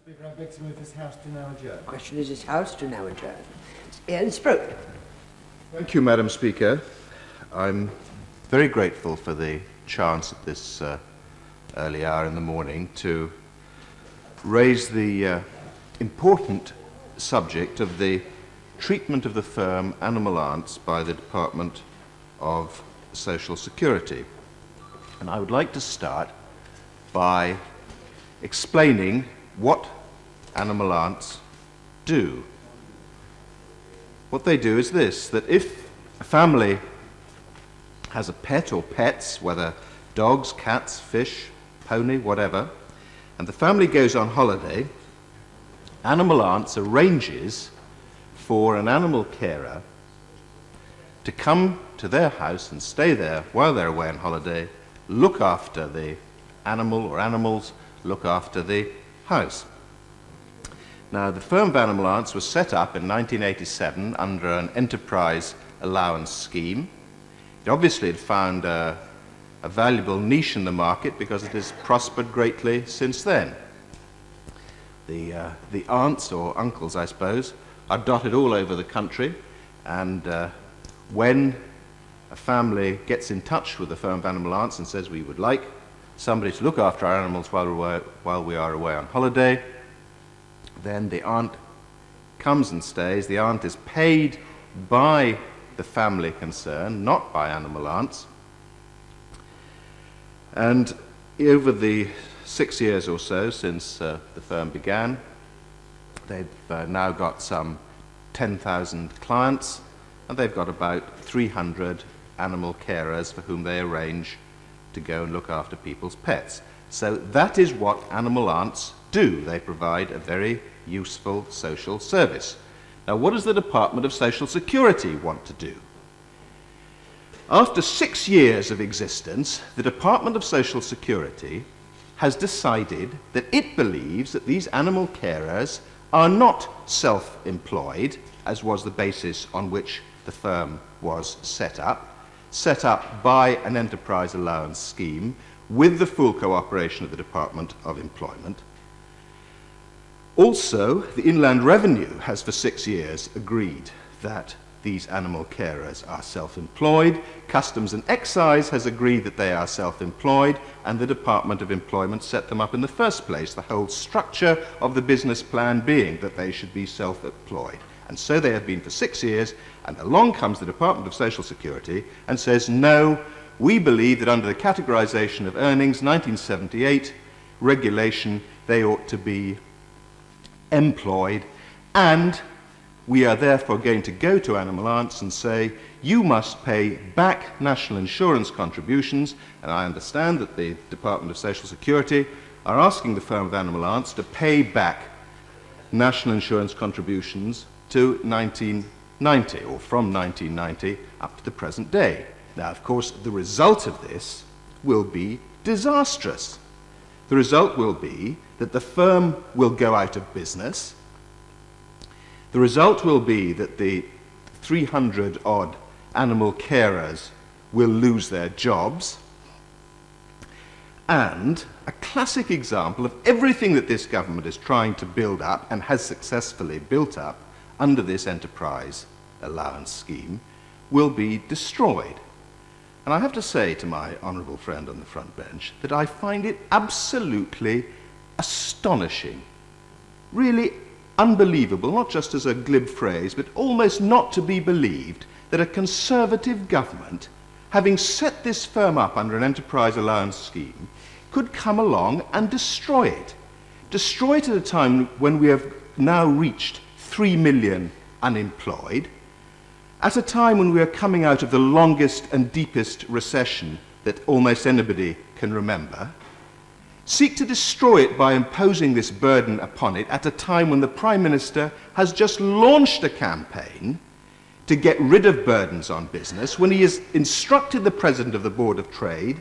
Speaker, I beg to move this House to now adjourn. Question is this House to now adjourn. Iain Sproat. Thank you, Madam Speaker. I'm very grateful for the chance at this early hour in the morning to raise the important subject of the treatment of the firm Allowance by the Department of Social Security. And I would like to start by explaining what Allowance do. What they do is this, that if a family has a pet or pets, whether dogs, cats, fish, pony, whatever, and the family goes on holiday, Allowance arranges for an animal carer to come to their house and stay there while they're away on holiday, look after the animal or animals, look after the house. Now, the firm of Allowance was set up in 1987 under an enterprise allowance scheme. It obviously had found a valuable niche in the market because it has prospered greatly since then. The aunts or uncles, I suppose, are dotted all over the country, and when a family gets in touch with the firm of Allowance and says we would like somebody to look after our animals while we are away on holiday, then the aunt comes and stays. The aunt is paid by the family concerned, not by Allowance. And over the 6 years or so since the firm began, they've now got some 10,000 clients, and they've got about 300 animal carers for whom they arrange to go and look after people's pets. So that is what Allowance do. They provide a very useful social service. Now, what does the Department of Social Security want to do? After 6 years of existence, the Department of Social Security has decided that it believes that these animal carers are not self-employed, as was the basis on which the firm was set up by an enterprise allowance scheme with the full cooperation of the Department of Employment. Also, the Inland Revenue has for 6 years agreed that these animal carers are self-employed. Customs and Excise has agreed that they are self-employed, and the Department of Employment set them up in the first place, the whole structure of the business plan being that they should be self-employed. And so they have been for 6 years, and along comes the Department of Social Security and says, no, we believe that under the categorization of earnings, 1978 regulation, they ought to be employed, and we are therefore going to go to Allowance and say, you must pay back national insurance contributions, and I understand that the Department of Social Security are asking the firm of Allowance to pay back national insurance contributions to 1990, or from 1990 up to the present day. Now, of course, the result of this will be disastrous. The result will be that the firm will go out of business. The result will be that the 300-odd animal carers will lose their jobs. And a classic example of everything that this government is trying to build up and has successfully built up under this enterprise allowance scheme will be destroyed. And I have to say to my honourable friend on the front bench that I find it absolutely astonishing, really unbelievable, not just as a glib phrase, but almost not to be believed, that a Conservative government, having set this firm up under an enterprise allowance scheme, could come along and destroy it. Destroy it at a time when we have now reached 3 million unemployed, at a time when we are coming out of the longest and deepest recession that almost anybody can remember, seek to destroy it by imposing this burden upon it at a time when the Prime Minister has just launched a campaign to get rid of burdens on business, when he has instructed the President of the Board of Trade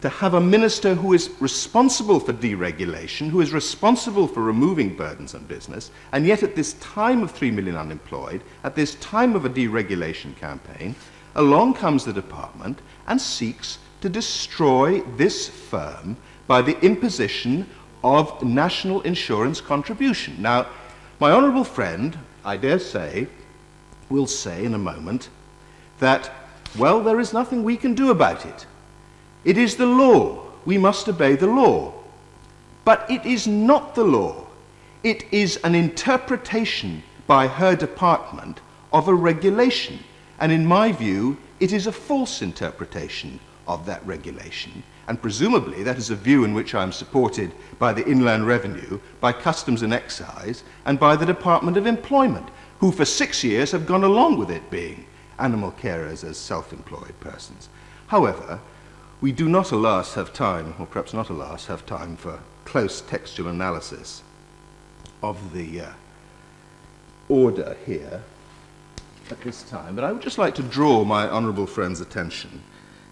to have a minister who is responsible for deregulation, who is responsible for removing burdens on business, and yet at this time of 3 million unemployed, at this time of a deregulation campaign, along comes the department and seeks to destroy this firm by the imposition of national insurance contribution. Now, my honourable friend, I dare say, will say in a moment that, well, there is nothing we can do about it. It is the law. We must obey the law. But it is not the law. It is an interpretation by her department of a regulation. And in my view, it is a false interpretation of that regulation. And presumably that is a view in which I am supported by the Inland Revenue, by Customs and Excise, and by the Department of Employment, who for 6 years have gone along with it being animal carers as self-employed persons. However, we do not, alas, have time, or perhaps not, alas, have time for close textual analysis of the order here at this time. But I would just like to draw my honourable friend's attention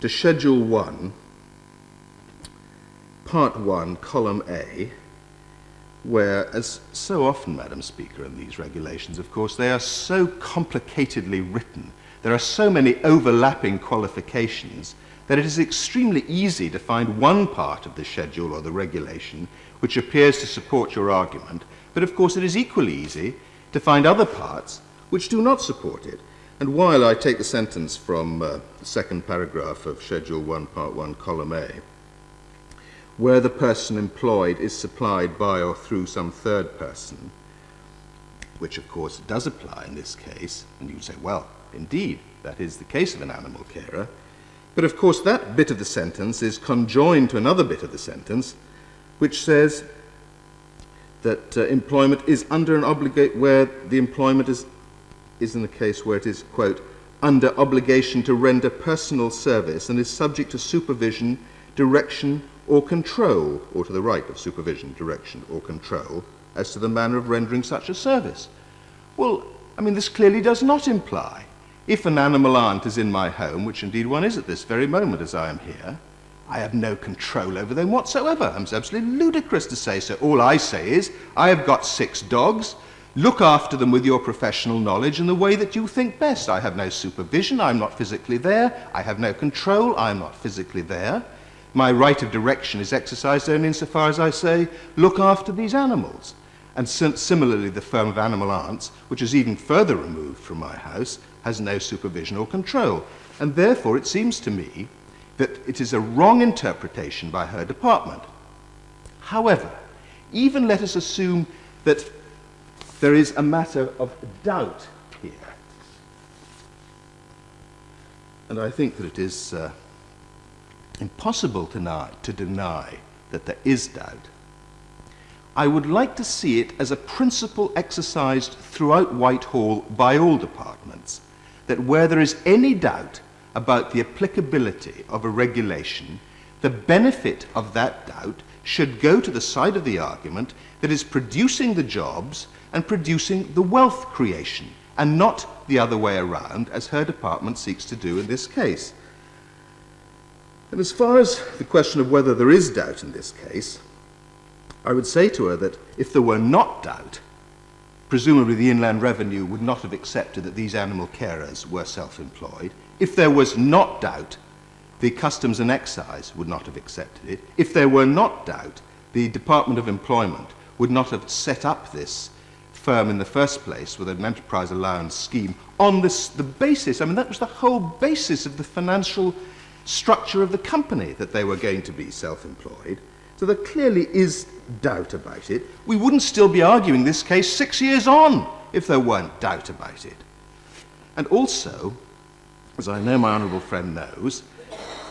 to Schedule 1, Part 1, Column A, where, as so often, Madam Speaker, in these regulations, of course, they are so complicatedly written, there are so many overlapping qualifications, that it is extremely easy to find one part of the schedule or the regulation which appears to support your argument, but of course it is equally easy to find other parts which do not support it. And while I take the sentence from the second paragraph of Schedule 1, Part 1, Column A, where the person employed is supplied by or through some third person, which of course does apply in this case, and you say, well, indeed, that is the case of an animal carer, but of course that bit of the sentence is conjoined to another bit of the sentence, which says that employment is under an obligation, where the employment is in the case where it is, quote, under obligation to render personal service and is subject to supervision, direction, or control, or to the right of supervision, direction, or control, as to the manner of rendering such a service. Well, I mean, this clearly does not imply, if an animal aunt is in my home, which indeed one is at this very moment as I am here, I have no control over them whatsoever. It's absolutely ludicrous to say so. All I say is, I have got 6 dogs, look after them with your professional knowledge in the way that you think best. I have no supervision, I'm not physically there, I have no control, I'm not physically there. My right of direction is exercised only insofar as I say, look after these animals. And similarly, the firm of animal aunts, which is even further removed from my house, has no supervision or control. And therefore, it seems to me that it is a wrong interpretation by her department. However, even let us assume that there is a matter of doubt here. And I think that it is impossible to deny that there is doubt. I would like to see it as a principle exercised throughout Whitehall by all departments, that where there is any doubt about the applicability of a regulation, the benefit of that doubt should go to the side of the argument that is producing the jobs and producing the wealth creation, and not the other way around, as her department seeks to do in this case. And as far as the question of whether there is doubt in this case, I would say to her that if there were not doubt, presumably the Inland Revenue would not have accepted that these animal carers were self-employed. If there was not doubt, the Customs and Excise would not have accepted it. If there were not doubt, the Department of Employment would not have set up this firm in the first place with an enterprise allowance scheme on the basis, I mean, that was the whole basis of the financial structure of the company, that they were going to be self-employed. So there clearly is doubt about it. We wouldn't still be arguing this case 6 years on if there weren't doubt about it. And also, as I know my honourable friend knows,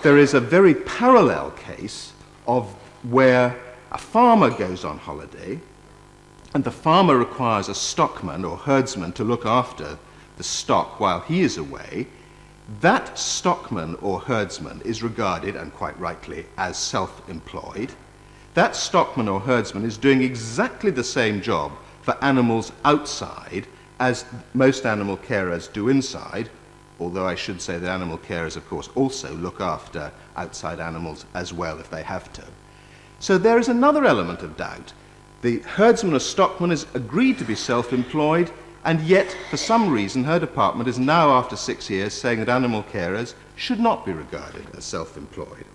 there is a very parallel case of where a farmer goes on holiday and the farmer requires a stockman or herdsman to look after the stock while he is away. That stockman or herdsman is regarded, and quite rightly, as self-employed. That stockman or herdsman is doing exactly the same job for animals outside as most animal carers do inside, although I should say that animal carers, of course, also look after outside animals as well if they have to. So there is another element of doubt. The herdsman or stockman is agreed to be self-employed, and yet, for some reason, her department is now, after 6 years, saying that animal carers should not be regarded as self-employed.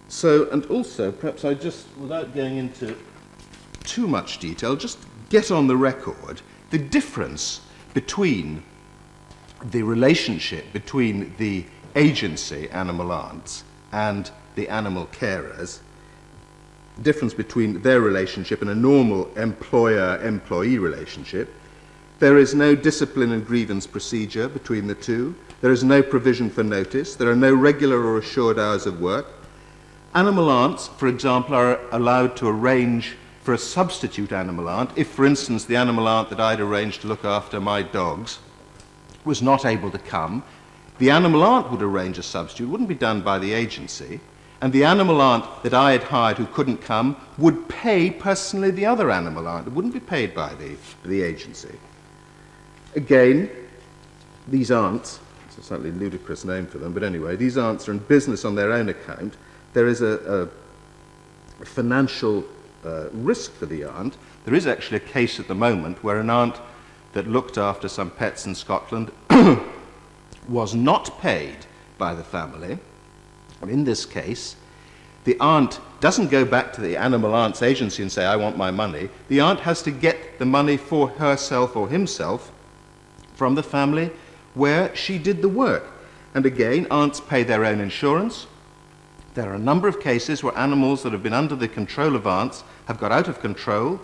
So, and also, perhaps I just, without going into too much detail, just get on the record the difference between the relationship between the agency, animal aunts, and the animal carers, the difference between their relationship and a normal employer-employee relationship. There is no discipline and grievance procedure between the two. There is no provision for notice. There are no regular or assured hours of work. Animal aunts, for example, are allowed to arrange for a substitute animal aunt. If, for instance, the animal aunt that I'd arranged to look after my dogs was not able to come, the animal aunt would arrange a substitute. It wouldn't be done by the agency. And the animal aunt that I had hired who couldn't come would pay personally the other animal aunt. It wouldn't be paid by the agency. Again, these aunts, it's a slightly ludicrous name for them, but anyway, these aunts are in business on their own account. There is a financial risk for the aunt. There is actually a case at the moment where an aunt that looked after some pets in Scotland was not paid by the family. And in this case, the aunt doesn't go back to the animal aunt's agency and say, I want my money. The aunt has to get the money for herself or himself from the family where she did the work. And again, aunts pay their own insurance. There are a number of cases where animals that have been under the control of aunts have got out of control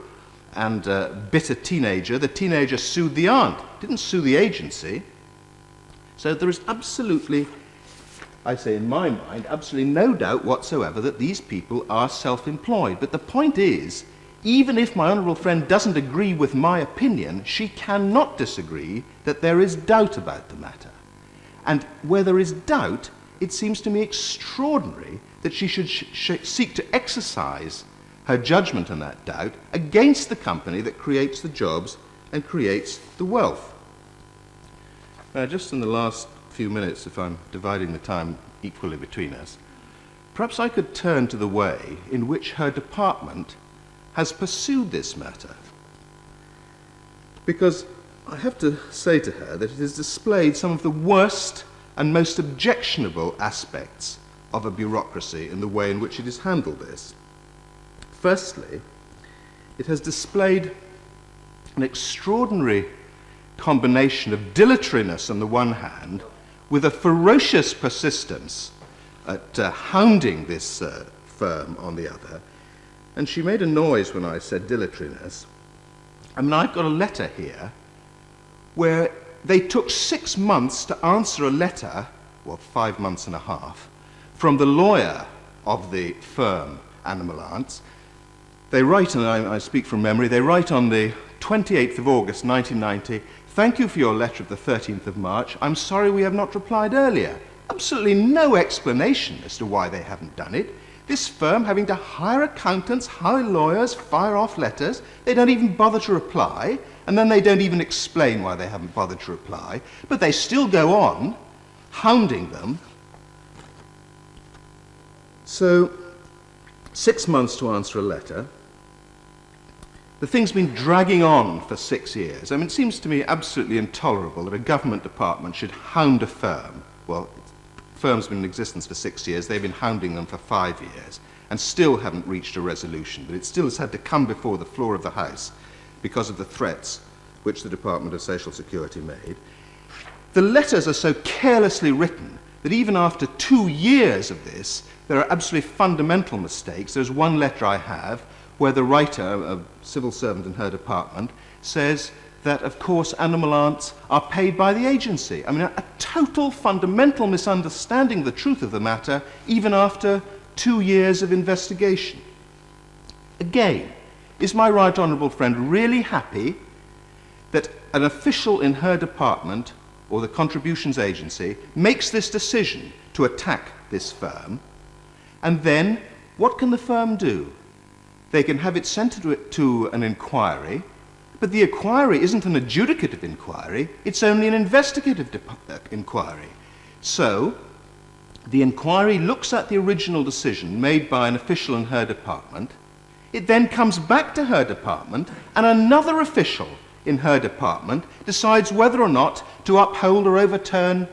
and bit a teenager. The teenager sued the aunt, didn't sue the agency. So there is absolutely, I say in my mind, absolutely no doubt whatsoever that these people are self-employed. But the point is, even if my honourable friend doesn't agree with my opinion, she cannot disagree that there is doubt about the matter. And where there is doubt, it seems to me extraordinary that she should seek to exercise her judgment on that doubt against the company that creates the jobs and creates the wealth. Just in the last few minutes, if I'm dividing the time equally between us, perhaps I could turn to the way in which her department has pursued this matter. Because I have to say to her that it has displayed some of the worst and most objectionable aspects of a bureaucracy in the way in which it has handled this. Firstly, it has displayed an extraordinary combination of dilatoriness on the one hand with a ferocious persistence at hounding this firm on the other. And she made a noise when I said dilatoriness. I mean, I've got a letter here where they took 6 months to answer a letter, well, 5 months and a half, from the lawyer of the firm Animal Aunts. They write, and I speak from memory, they write on the 28th of August 1990, "Thank you for your letter of the 13th of March. I'm sorry we have not replied earlier." Absolutely no explanation as to why they haven't done it. This firm having to hire accountants, hire lawyers, fire off letters, they don't even bother to reply, and then they don't even explain why they haven't bothered to reply, but they still go on hounding them. So, 6 months to answer a letter. The thing's been dragging on for 6 years. I mean, it seems to me absolutely intolerable that a government department should hound a firm. Well, the firm's been in existence for 6 years, they've been hounding them for 5 years, and still haven't reached a resolution, but it still has had to come before the floor of the House because of the threats which the Department of Social Security made. The letters are so carelessly written that even after 2 years of this, there are absolutely fundamental mistakes. There's one letter I have where the writer, a civil servant in her department, says that, of course, animal aunts are paid by the agency. I mean, a total fundamental misunderstanding of the truth of the matter, even after 2 years of investigation. Again, is my right honourable friend really happy that an official in her department or the contributions agency makes this decision to attack this firm, and then what can the firm do? They can have it sent to an inquiry, but the inquiry isn't an adjudicative inquiry, it's only an investigative inquiry. So, the inquiry looks at the original decision made by an official in her department, it then comes back to her department, and another official in her department decides whether or not to uphold or overturn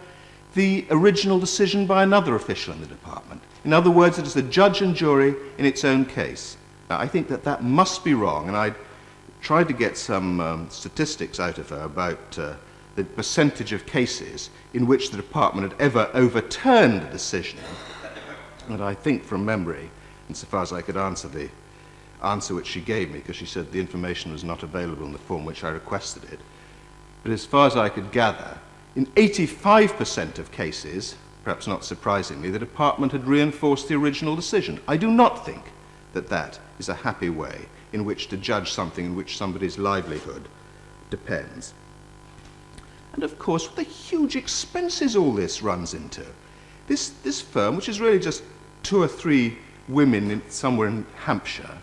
the original decision by another official in the department. In other words, it is the judge and jury in its own case. Now, I think that that must be wrong, and I tried to get some statistics out of her about the percentage of cases in which the department had ever overturned a decision. And I think from memory, insofar as I could answer the answer which she gave me, because she said the information was not available in the form which I requested it, but as far as I could gather, in 85% of cases, perhaps not surprisingly, the department had reinforced the original decision. I do not think that that is a happy way in which to judge something in which somebody's livelihood depends. And of course, what the huge expenses all this runs into. This firm, which is really just 2 or 3 women somewhere in Hampshire,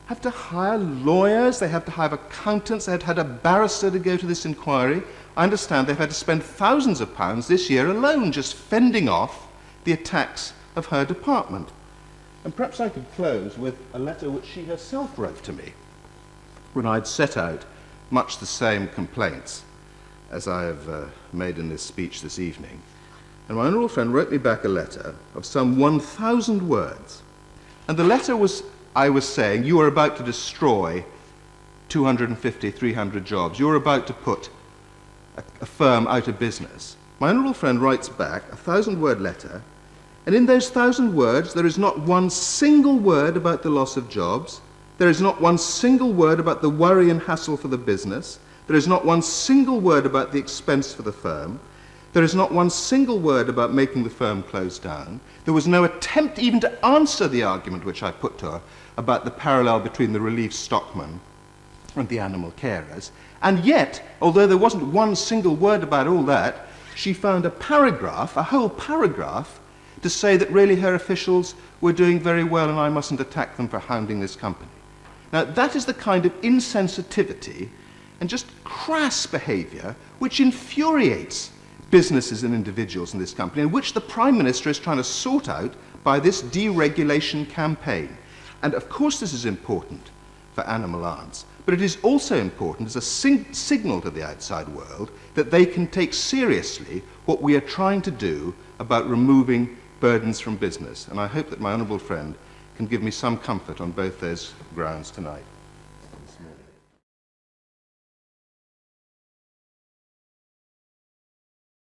have to hire lawyers, they have to hire accountants, they have had a barrister to go to this inquiry. I understand they've had to spend thousands of pounds this year alone just fending off the attacks of her department. And perhaps I could close with a letter which she herself wrote to me when I'd set out much the same complaints as I have made in this speech this evening. And my honourable friend wrote me back a letter of some 1,000 words. And the letter was, I was saying, you are about to destroy 250, 300 jobs. You're about to put a firm out of business. My honourable friend writes back a 1,000-word letter, and in those 1,000 words there is not one single word about the loss of jobs. There is not one single word about the worry and hassle for the business. There is not one single word about the expense for the firm. There is not one single word about making the firm close down. There was no attempt even to answer the argument which I put to her about the parallel between the relief stockman and the animal carers. And yet, although there wasn't one single word about all that, she found a paragraph, a whole paragraph, to say that really her officials were doing very well and I mustn't attack them for hounding this company. Now, that is the kind of insensitivity and just crass behaviour which infuriates businesses and individuals in this company, and which the Prime Minister is trying to sort out by this deregulation campaign. And of course this is important for animal aunts, but it is also important as a signal to the outside world that they can take seriously what we are trying to do about removing burdens from business. And I hope that my honourable friend can give me some comfort on both those grounds tonight.